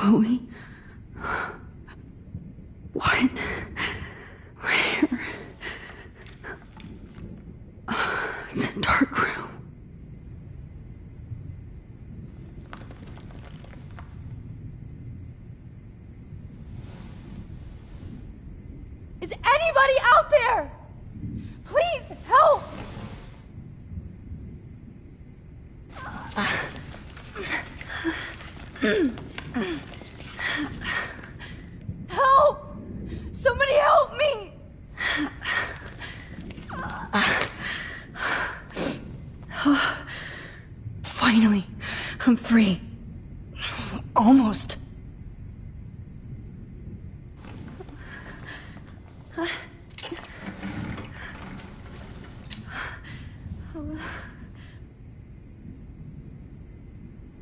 Chloe? What? Where? It's a dark room. Is anybody out there? Please help! Help! Somebody help me! Finally, I'm free. Almost.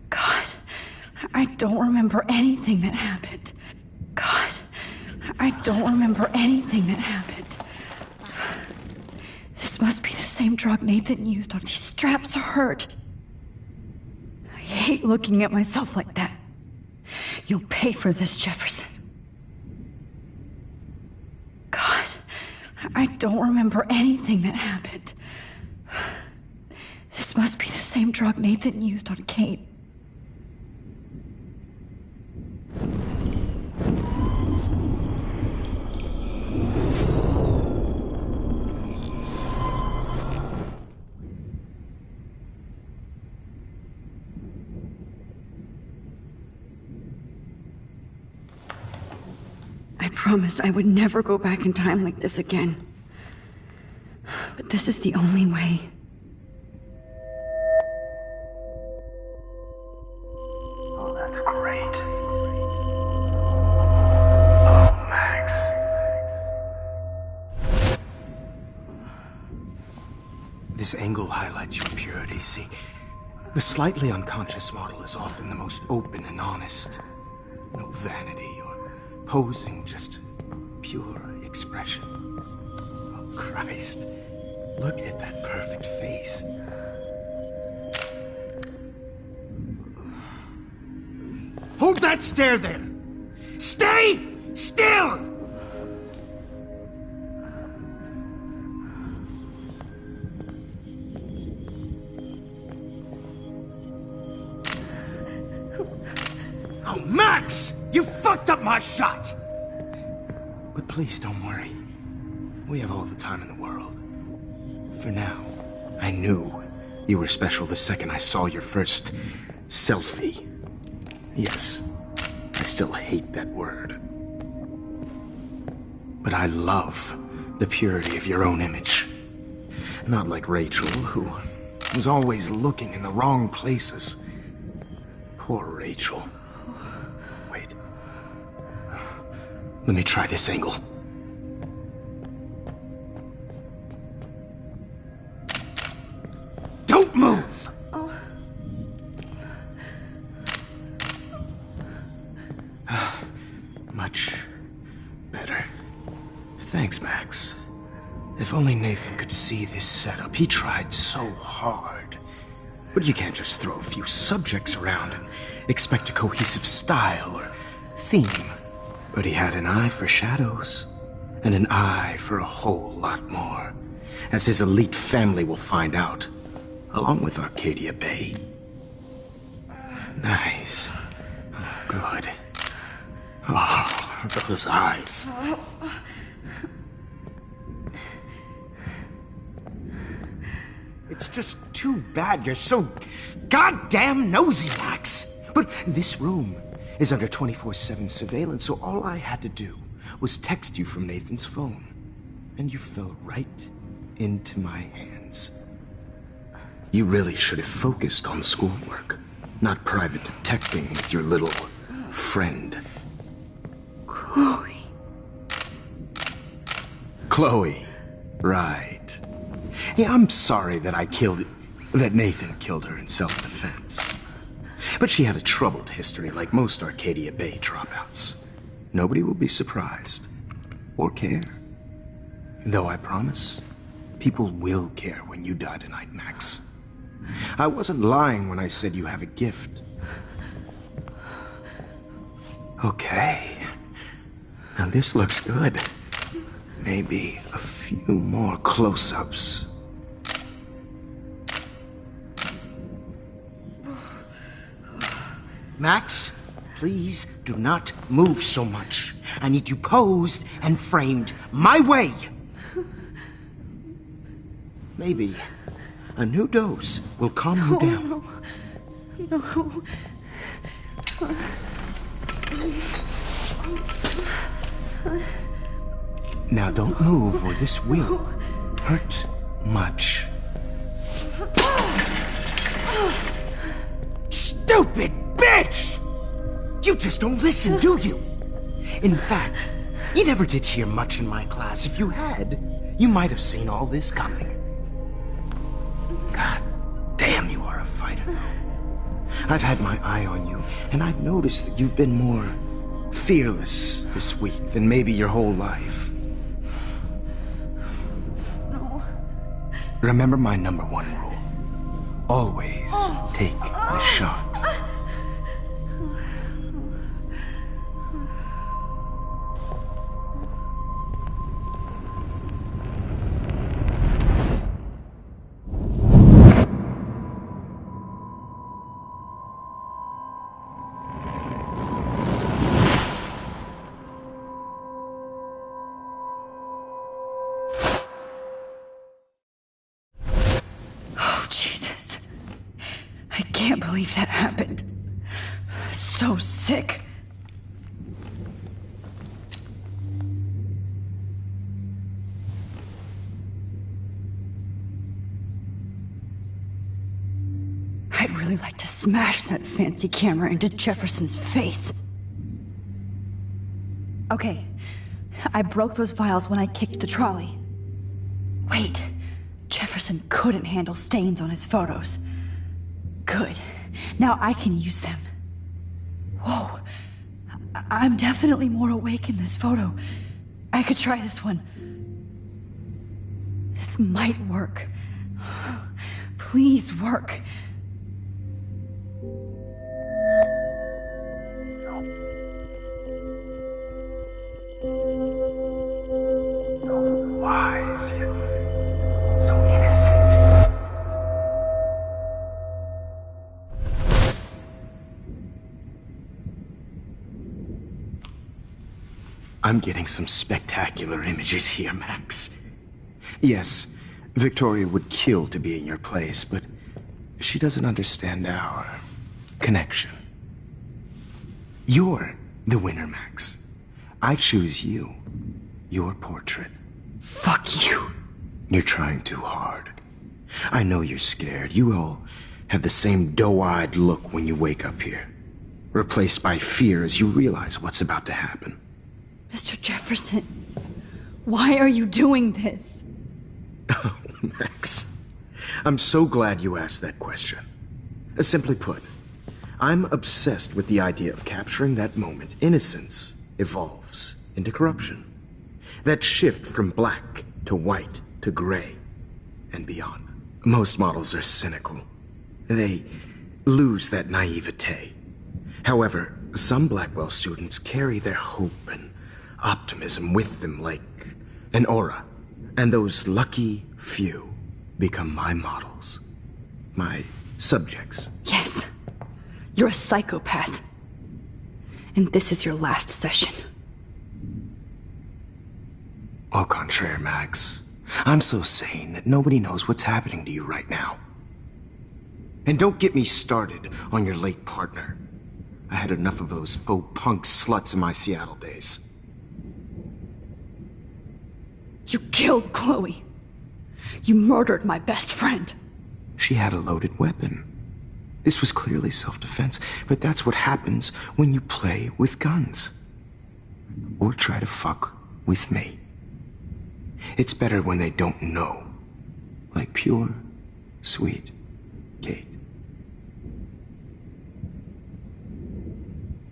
God, I don't remember anything that happened. God, I don't remember anything that happened. This must be the same drug Nathan used on these straps hurt. I hate looking at myself like that. You'll pay for this, Jefferson. God, I don't remember anything that happened. This must be the same drug Nathan used on Kate. I promised I would never go back in time like this again. But this is the only way. Oh, that's great. Oh, Max. This angle highlights your purity, see? The slightly unconscious model is often the most open and honest. No vanity or posing, just pure expression. Oh, Christ. Look at that perfect face. Hold that stare there! Stay still! Oh, Max! You fucked up my shot! But please don't worry. We have all the time in the world. For now, I knew you were special the second I saw your first selfie. Yes, I still hate that word. But I love the purity of your own image. Not like Rachel, who was always looking in the wrong places. Poor Rachel. Wait. Let me try this angle. Don't move! Much better. Thanks, Max. If only Nathan could see this setup. He tried so hard. But you can't just throw a few subjects around and expect a cohesive style or theme. But he had an eye for shadows, and an eye for a whole lot more, as his elite family will find out, along with Arcadia Bay. Nice. Oh, good. Oh, those eyes. It's just too bad you're so goddamn nosy, Max. But this room is under 24/7 surveillance, so all I had to do was text you from Nathan's phone. And you fell right into my hands. You really should have focused on schoolwork, not private detecting with your little friend. Chloe. Chloe, right. Yeah, I'm sorry that Nathan killed her in self-defense. But she had a troubled history like most Arcadia Bay dropouts. Nobody will be surprised, or care. Though I promise, people will care when you die tonight, Max. I wasn't lying when I said you have a gift. Okay. Now this looks good. Maybe a few more close-ups. Max, please do not move so much. I need you posed and framed my way. Maybe a new dose will calm you down. No. Now don't move or this will hurt much. Stupid bitch! You just don't listen, do you? In fact, you never did hear much in my class. If you had, you might have seen all this coming. God damn, you are a fighter, though. I've had my eye on you, and I've noticed that you've been more fearless this week than maybe your whole life. No. Remember my number one rule. Always take the shot. Jesus. I can't believe that happened. So sick. I'd really like to smash that fancy camera into Jefferson's face. Okay, I broke those files when I kicked the trolley. Wait. Jefferson couldn't handle stains on his photos. Good. Now I can use them. Whoa. I'm definitely more awake in this photo. I could try this one. This might work. Please work. I'm getting some spectacular images here, Max. Yes, Victoria would kill to be in your place, but she doesn't understand our connection. You're the winner, Max. I choose you. Your portrait. Fuck you. You're trying too hard. I know you're scared. You all have the same doe-eyed look when you wake up here, replaced by fear as you realize what's about to happen. Mr. Jefferson, why are you doing this? Oh, Max. I'm so glad you asked that question. Simply put, I'm obsessed with the idea of capturing that moment innocence evolves into corruption. That shift from black to white to gray and beyond. Most models are cynical. They lose that naivete. However, some Blackwell students carry their hope and optimism with them like an aura. And those lucky few become my models. My subjects. Yes. You're a psychopath. And this is your last session. Au contraire, Max. I'm so sane that nobody knows what's happening to you right now. And don't get me started on your late partner. I had enough of those faux punk sluts in my Seattle days. You killed Chloe. You murdered my best friend. She had a loaded weapon. This was clearly self-defense, but that's what happens when you play with guns. Or try to fuck with me. It's better when they don't know. Like pure, sweet Kate.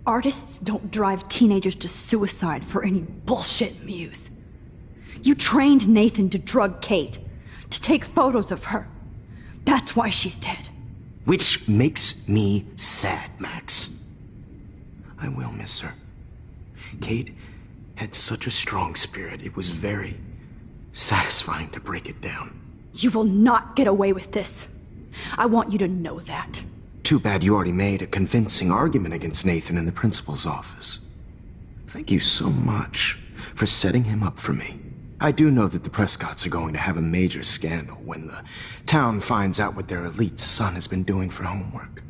Artists don't drive teenagers to suicide for any bullshit muse. You trained Nathan to drug Kate, to take photos of her. That's why she's dead. Which makes me sad, Max. I will miss her. Kate had such a strong spirit, it was very satisfying to break it down. You will not get away with this. I want you to know that. Too bad you already made a convincing argument against Nathan in the principal's office. Thank you so much for setting him up for me. I do know that the Prescotts are going to have a major scandal when the town finds out what their elite son has been doing for homework.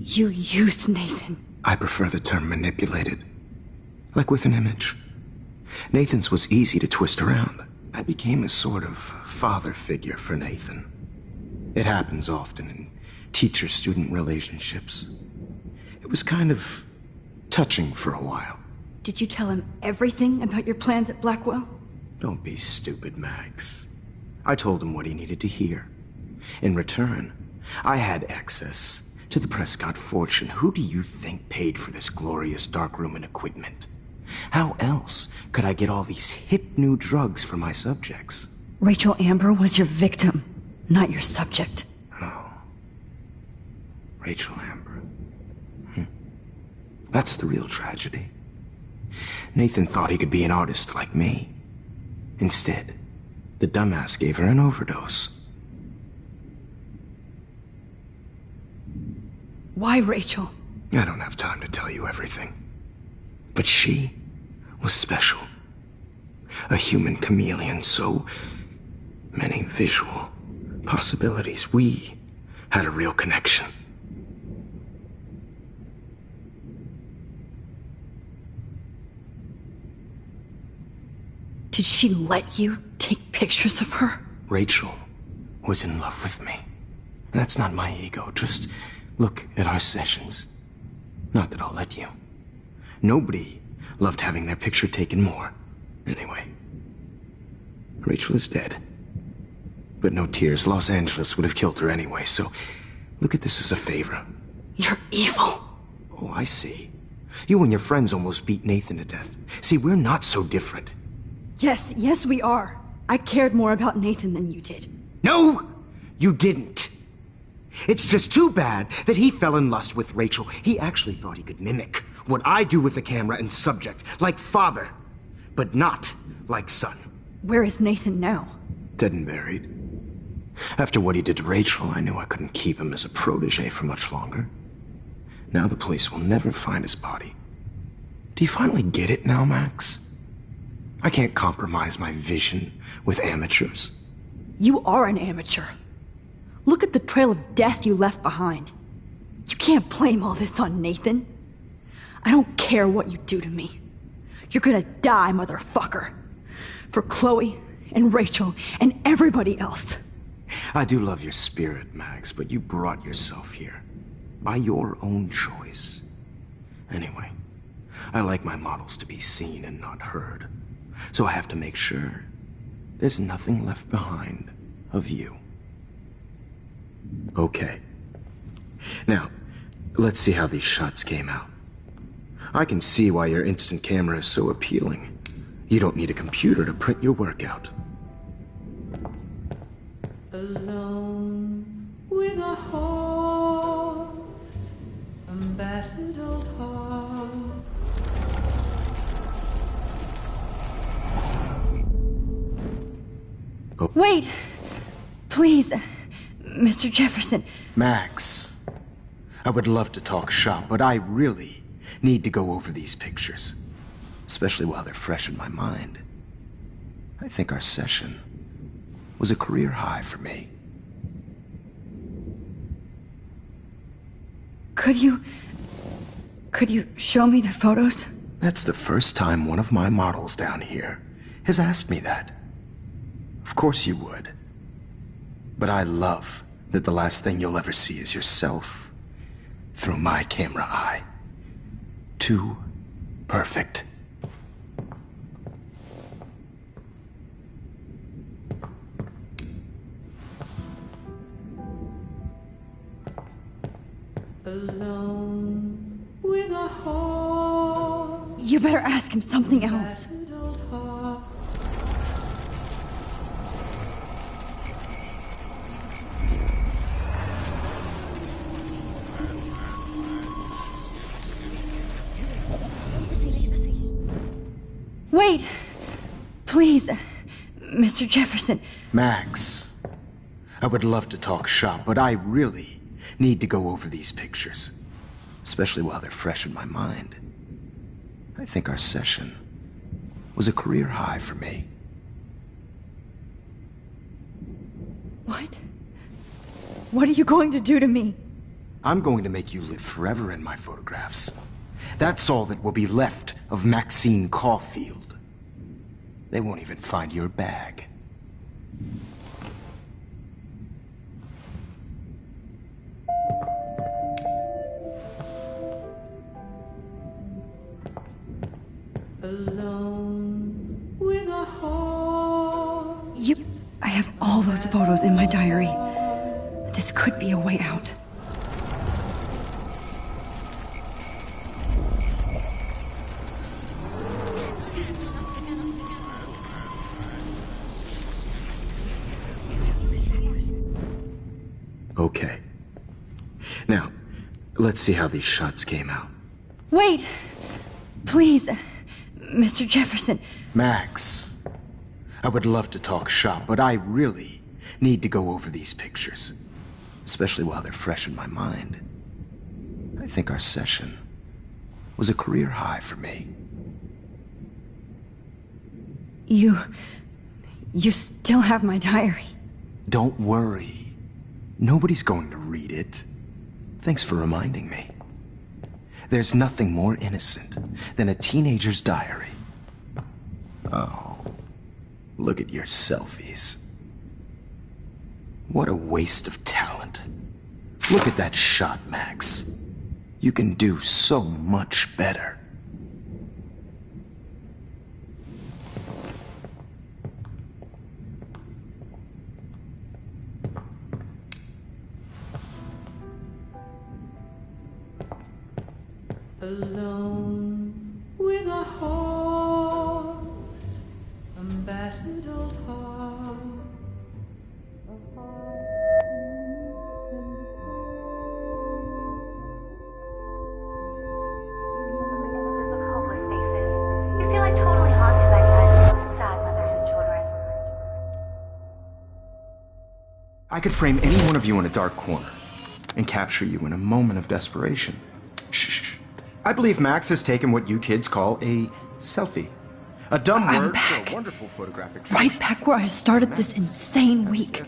You used Nathan. I prefer the term manipulated. Like with an image. Nathan's was easy to twist around. I became a sort of father figure for Nathan. It happens often in teacher-student relationships. It was kind of touching for a while. Did you tell him everything about your plans at Blackwell? Don't be stupid, Max. I told him what he needed to hear. In return, I had access to the Prescott fortune. Who do you think paid for this glorious darkroom and equipment? How else could I get all these hip new drugs for my subjects? Rachel Amber was your victim, not your subject. Oh. Rachel Amber. That's the real tragedy. Nathan thought he could be an artist like me. Instead, the dumbass gave her an overdose. Why Rachel? I don't have time to tell you everything. But she was special. A human chameleon, so many visual possibilities. We had a real connection. Did she let you take pictures of her? Rachel was in love with me. That's not my ego. Just look at our sessions. Not that I'll let you. Nobody loved having their picture taken more. Anyway, Rachel is dead. But no tears. Los Angeles would have killed her anyway, so look at this as a favor. You're evil. Oh, I see. You and your friends almost beat Nathan to death. See, we're not so different. Yes, we are. I cared more about Nathan than you did. No, you didn't. It's just too bad that he fell in lust with Rachel. He actually thought he could mimic what I do with the camera and subject, like father, but not like son. Where is Nathan now? Dead and buried. After what he did to Rachel, I knew I couldn't keep him as a protege for much longer. Now the police will never find his body. Do you finally get it now, Max? I can't compromise my vision with amateurs. You are an amateur. Look at the trail of death you left behind. You can't blame all this on Nathan. I don't care what you do to me. You're gonna die, motherfucker. For Chloe and Rachel and everybody else. I do love your spirit, Max, but you brought yourself here. By your own choice. Anyway, I like my models to be seen and not heard. So I have to make sure there's nothing left behind of you. Okay. Now, let's see how these shots came out. I can see why your instant camera is so appealing. You don't need a computer to print your work out. Alone with a heart, a battered old heart. Oh. Wait! Please, Mr. Jefferson. Max, I would love to talk shop, but I really need to go over these pictures. Especially while they're fresh in my mind. I think our session was a career high for me. Could you show me the photos? That's the first time one of my models down here has asked me that. Of course you would. But I love that the last thing you'll ever see is yourself through my camera eye. Too perfect. Alone with a heart. You better ask him something else. Battered old heart. Wait! Please, Mr. Jefferson. Max, I would love to talk shop, but I really need to go over these pictures. Especially while they're fresh in my mind. I think our session was a career high for me. What? What are you going to do to me? I'm going to make you live forever in my photographs. That's all that will be left of Maxine Caulfield. They won't even find your bag. Alone with a heart. I have all those photos in my diary. This could be a way out. Okay. Now, let's see how these shots came out. Wait! Please, Mr. Jefferson. Max, I would love to talk shop, but I really need to go over these pictures. Especially while they're fresh in my mind. I think our session was a career high for me. You still have my diary. Don't worry. Nobody's going to read it. Thanks for reminding me. There's nothing more innocent than a teenager's diary. Oh, look at your selfies. What a waste of talent. Look at that shot, Max. You can do so much better. Alone with a heart, a battered old heart. You feel like totally haunted by the eyes of those sad mothers and children. I could frame any one of you in a dark corner and capture you in a moment of desperation. Shh. I believe Max has taken what you kids call a selfie. A dumb I'm word back. for a wonderful photographic Right tradition. back where I started this insane week.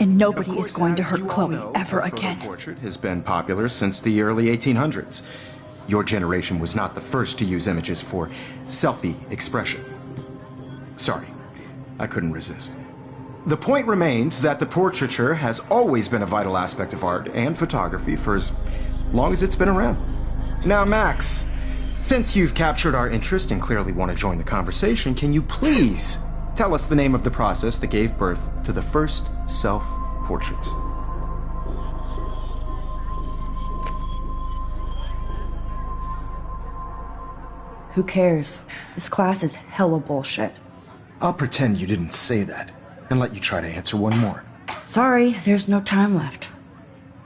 And nobody is going to hurt Chloe ever again. Portrait has been popular since the early 1800s. Your generation was not the first to use images for selfie expression. Sorry, I couldn't resist. The point remains that the portraiture has always been a vital aspect of art and photography for as long as it's been around. Now, Max, since you've captured our interest and clearly want to join the conversation, can you please tell us the name of the process that gave birth to the first self-portraits? Who cares? This class is hella bullshit. I'll pretend you didn't say that and let you try to answer one more. Sorry, there's no time left.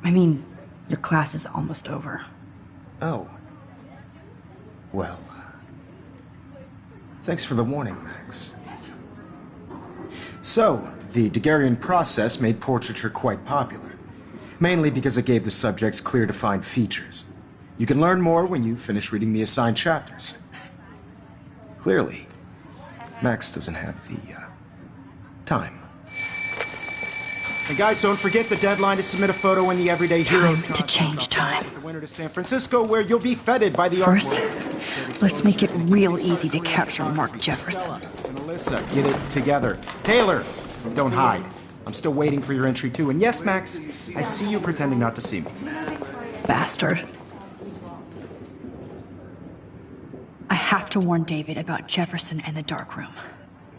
I mean, your class is almost over. Oh. Well, thanks for the warning, Max. So, the Daguerrean process made portraiture quite popular, mainly because it gave the subjects clear defined features. You can learn more when you finish reading the assigned chapters. Clearly, Max doesn't have the, time. And guys, don't forget the deadline to submit a photo in the Everyday Heroes Time to change time. The winter to San Francisco, where you'll be feted by the First, art world. let's make it real easy to capture Mark Jefferson. And Alyssa, get it together. Taylor, don't hide. I'm still waiting for your entry too. And yes, Max, I see you pretending not to see me. Bastard. I have to warn David about Jefferson and the dark room.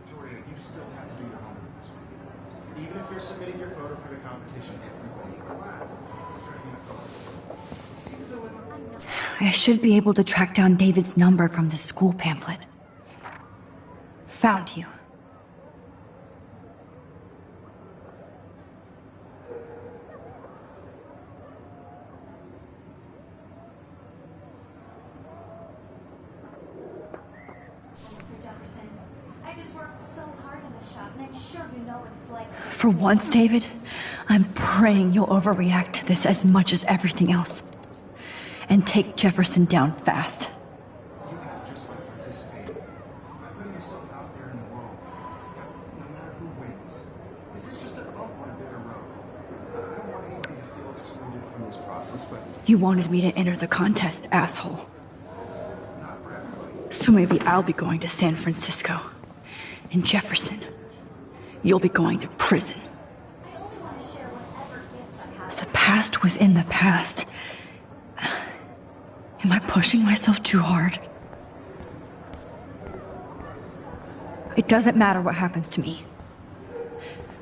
Victoria, you still have to do your homework this week. Even if you're submitting your photo for the competition, everybody in class is turning in a photo. See the dilemma? I should be able to track down David's number from the school pamphlet. Found you. this shop, and I'm sure you know what it's like. For once, David, I'm praying you'll overreact to this as much as everything else. And take Jefferson down fast. You have just by participating, by putting yourself out there in the world. No matter who wins, this is just a bump on a bigger road. I don't want anybody to feel excluded from this process, but You wanted me to enter the contest, asshole. not for everybody. So maybe I'll be going to San Francisco. And Jefferson, you'll be going to prison. I only want to share whatever gifts I have. The past within the past. Am I pushing myself too hard? It doesn't matter what happens to me.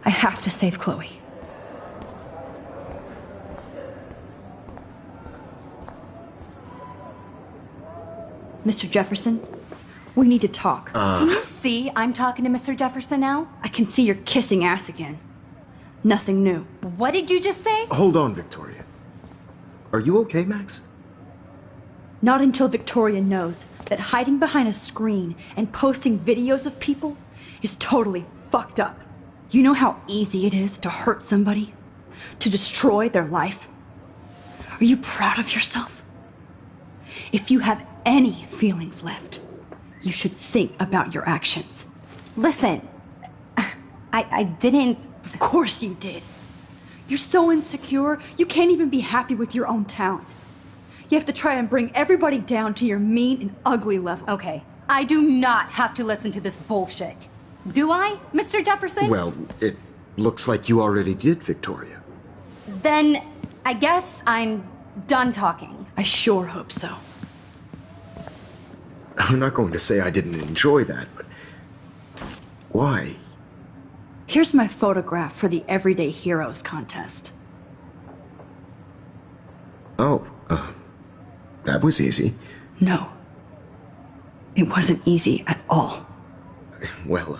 I have to save Chloe. Mr. Jefferson, we need to talk. Can you see I'm talking to Mr. Jefferson now? I can see you're kissing ass again. Nothing new. What did you just say? Hold on, Victoria. Are you okay, Max? Not until Victoria knows that hiding behind a screen and posting videos of people is totally fucked up. You know how easy it is to hurt somebody? To destroy their life? Are you proud of yourself? If you have any feelings left, you should think about your actions. Listen, I didn't... Of course you did. You're so insecure, you can't even be happy with your own talent. You have to try and bring everybody down to your mean and ugly level. Okay, I do not have to listen to this bullshit. Do I, Mr. Jefferson? Well, it looks like you already did, Victoria. Then I guess I'm done talking. I sure hope so. I'm not going to say I didn't enjoy that, but why? Here's my photograph for the Everyday Heroes contest. Oh, that was easy. No. It wasn't easy at all. Well,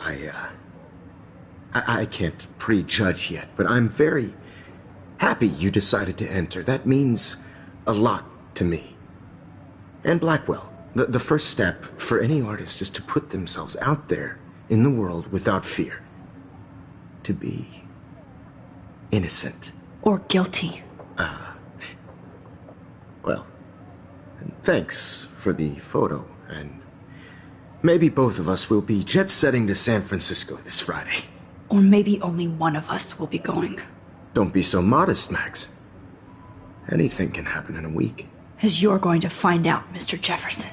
I can't prejudge yet, but I'm very happy you decided to enter. That means a lot to me. And Blackwell. The first step for any artist is to put themselves out there in the world without fear. To be innocent. Or guilty. Well, thanks for the photo, and maybe both of us will be jet-setting to San Francisco this Friday. Or maybe only one of us will be going. Don't be so modest, Max. Anything can happen in a week. As you're going to find out, Mr. Jefferson.